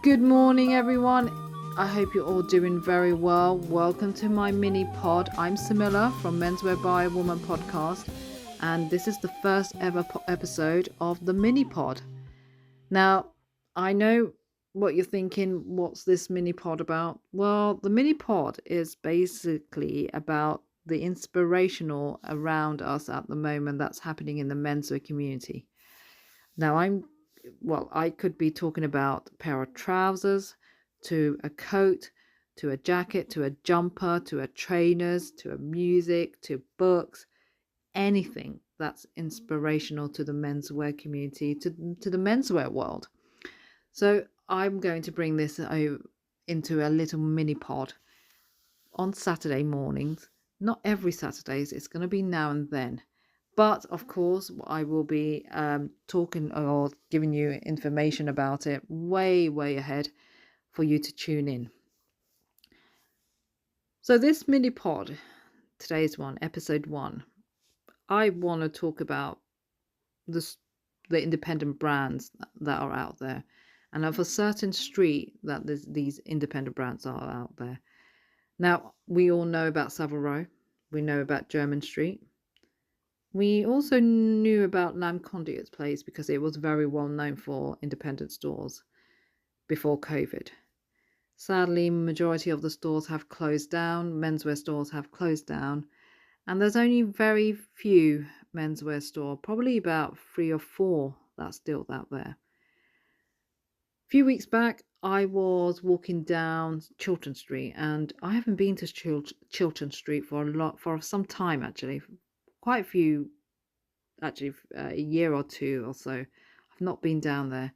Good morning, everyone. I hope you're all doing very well. Welcome to my mini pod. I'm Samila from menSwear by a Woman podcast, and this is the first ever episode of the mini pod. Now, I know what you're thinking. What's this mini pod about? Well, the mini pod is basically about the inspirational around us at the moment that's happening in the menSwear community. Now, I could be talking about a pair of trousers, to a coat, to a jacket, to a jumper, to a trainers, to a music, to books, anything that's inspirational to the menswear community, to the menswear world. So I'm going to bring this into a little mini pod on Saturday mornings. Not every Saturdays, it's going to be now and then. But of course, I will be talking or giving you information about it way ahead for you to tune in. So this mini pod, today's one, episode 1, I want to talk about the independent brands that are out there, and of a certain street that these independent brands are out there. Now, we all know about Savile Row. We know about Chiltern Street. We also knew about Lamb Conduit's place because it was very well known for independent stores before COVID. Sadly, majority of the stores have closed down, menswear stores have closed down, and there's only very few menswear stores, probably about 3 or 4 that's still out there. A few weeks back, I was walking down Chiltern Street, and I haven't been to Chiltern Street for some time actually. Quite a few, actually, a year or 2 or so. I've not been down there,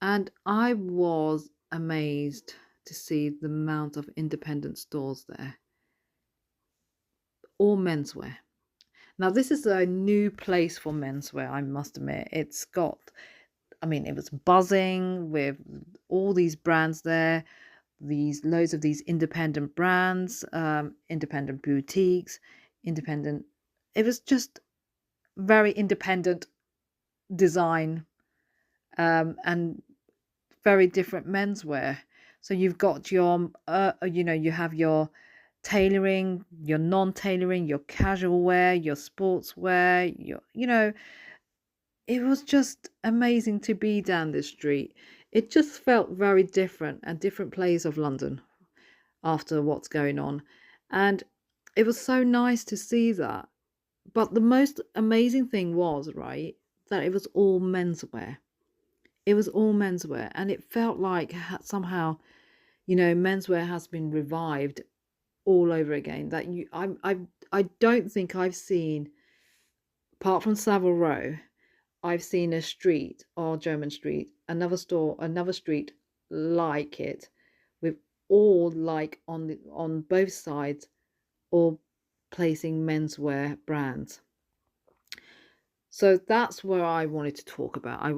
and I was amazed to see the amount of independent stores there, all menswear. Now, this is a new place for menswear, I must admit. It was buzzing with all these brands there, loads of these independent brands, independent boutiques, it was just very independent design, and very different menswear. So you've got your you have your tailoring, your non-tailoring, your casual wear, your sportswear, it was just amazing to be down this street. It just felt very different, a different place of London after what's going on, and it was so nice to see that. But the most amazing thing was, right, that it was all menswear. It was all menswear, and it felt like somehow, menswear has been revived all over again. That I don't think I've seen, apart from Savile Row, I've seen a street or Chiltern Street, another street like it, with all like on both sides, all placing menswear brands. So that's where I wanted to talk about. I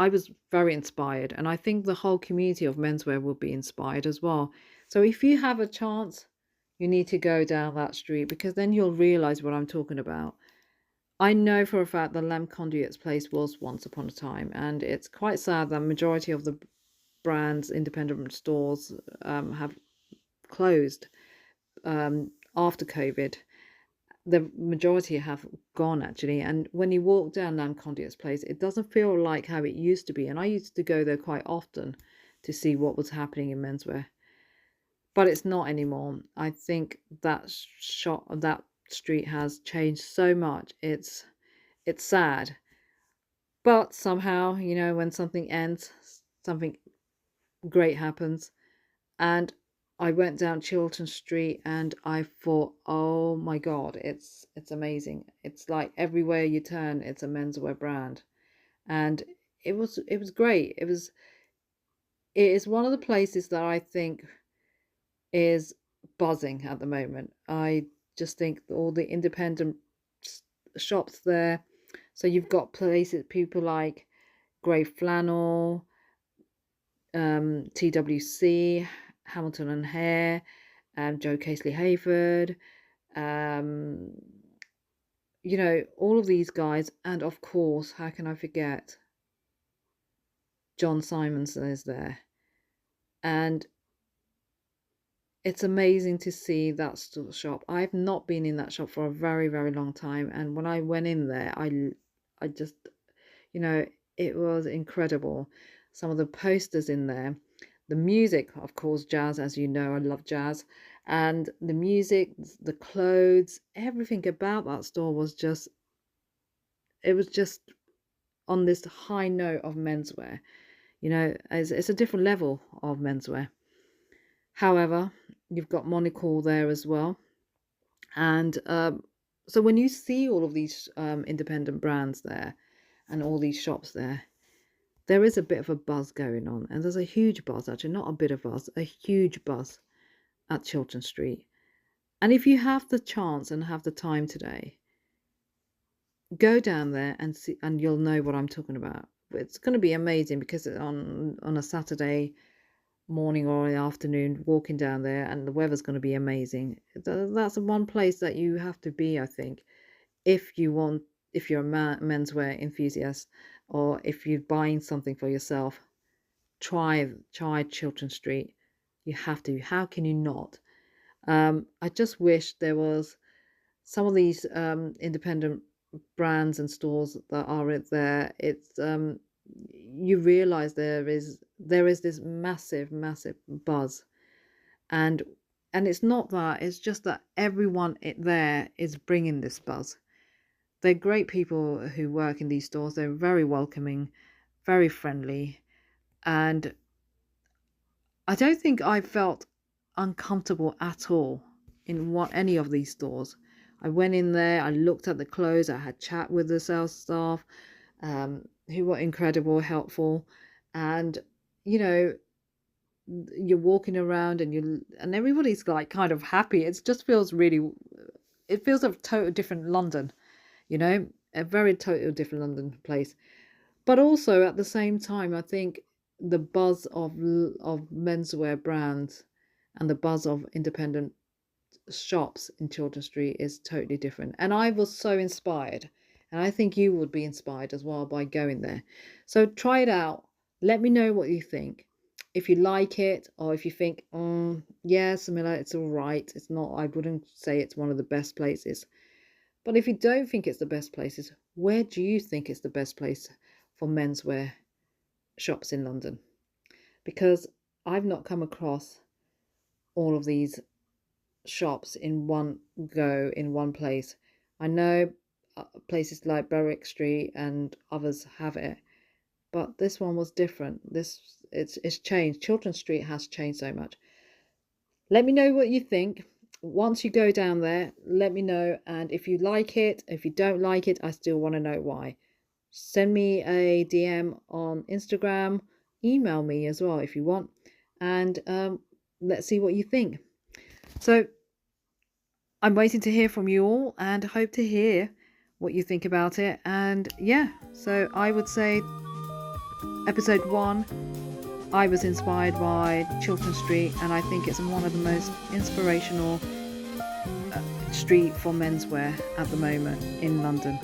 was very inspired, and I think the whole community of menswear will be inspired as well. So if you have a chance, you need to go down that street, because then you'll realize what I'm talking about. I know for a fact that Lamb Conduit's place was once upon a time, and it's quite sad that majority of the brands, independent stores, have closed after COVID. The majority have gone actually, and when you walk down Lamb Conduit's place, it doesn't feel like how it used to be. And I used to go there quite often to see what was happening in menswear, but it's not anymore. I think that street has changed so much. It's sad, but somehow, when something ends, something great happens. And I went down Chiltern Street and I thought, oh my God, it's amazing. It's like everywhere you turn, it's a menswear brand. And it was great. It is one of the places that I think is buzzing at the moment. I just think all the independent shops there. So you've got places, people like Grey Flannel, TWC, Hamilton and Hare, Joe Casely Hayford, all of these guys. And of course, how can I forget? John Simonson is there. And it's amazing to see that shop. I've not been in that shop for a very, very long time. And when I went in there, I just, you know, it was incredible. Some of the posters in there, the music, of course, jazz, as you know, I love jazz. And the music, the clothes, everything about that store was just, it was just on this high note of menswear. It's a different level of menswear. However, you've got Monocle there as well. And so when you see all of these independent brands there and all these shops there, there is a bit of a buzz going on. And there's a huge buzz, actually, not a bit of buzz, a huge buzz at Chiltern Street. And if you have the chance and have the time today, go down there and see, and you'll know what I'm talking about. It's going to be amazing because on a Saturday morning or afternoon, walking down there, and the weather's going to be amazing. That's one place that you have to be, I think, if you're a menswear enthusiast, or if you're buying something for yourself. Try Chiltern Street. You have to. How can you not? I just wish there was some of these independent brands and stores that are there. It's you realize there is this massive buzz, and it's not that, it's just that everyone there is bringing this buzz. They're great people who work in these stores. They're very welcoming, very friendly, and I don't think I felt uncomfortable at all in any of these stores. I went in there, I looked at the clothes, I had chat with the sales staff, who were incredible, helpful, and you know, you're walking around and everybody's like kind of happy. It just feels it feels a total different London, a very total different London place. But also at the same time, I think the buzz of menswear brands and the buzz of independent shops in Chiltern Street is totally different. And I was so inspired. And I think you would be inspired as well by going there. So try it out. Let me know what you think. If you like it, or if you think, yeah, Samila, it's all right. It's not, I wouldn't say it's one of the best places. But if you don't think it's the best places, where do you think it's the best place for menswear shops in London? Because I've not come across all of these shops in one go, in one place. I know places like Berwick Street and others have it, but this one was different. It's changed. Chiltern Street has changed so much. Let me know what you think. Once you go down there, let me know. And if you like it, if you don't like it, I still want to know why. Send me a DM on Instagram. Email me as well if you want. And let's see what you think. So I'm waiting to hear from you all and hope to hear what you think about it. And yeah, so I would say episode 1, I was inspired by Chiltern Street, and I think it's one of the most inspirational street for menswear at the moment in London.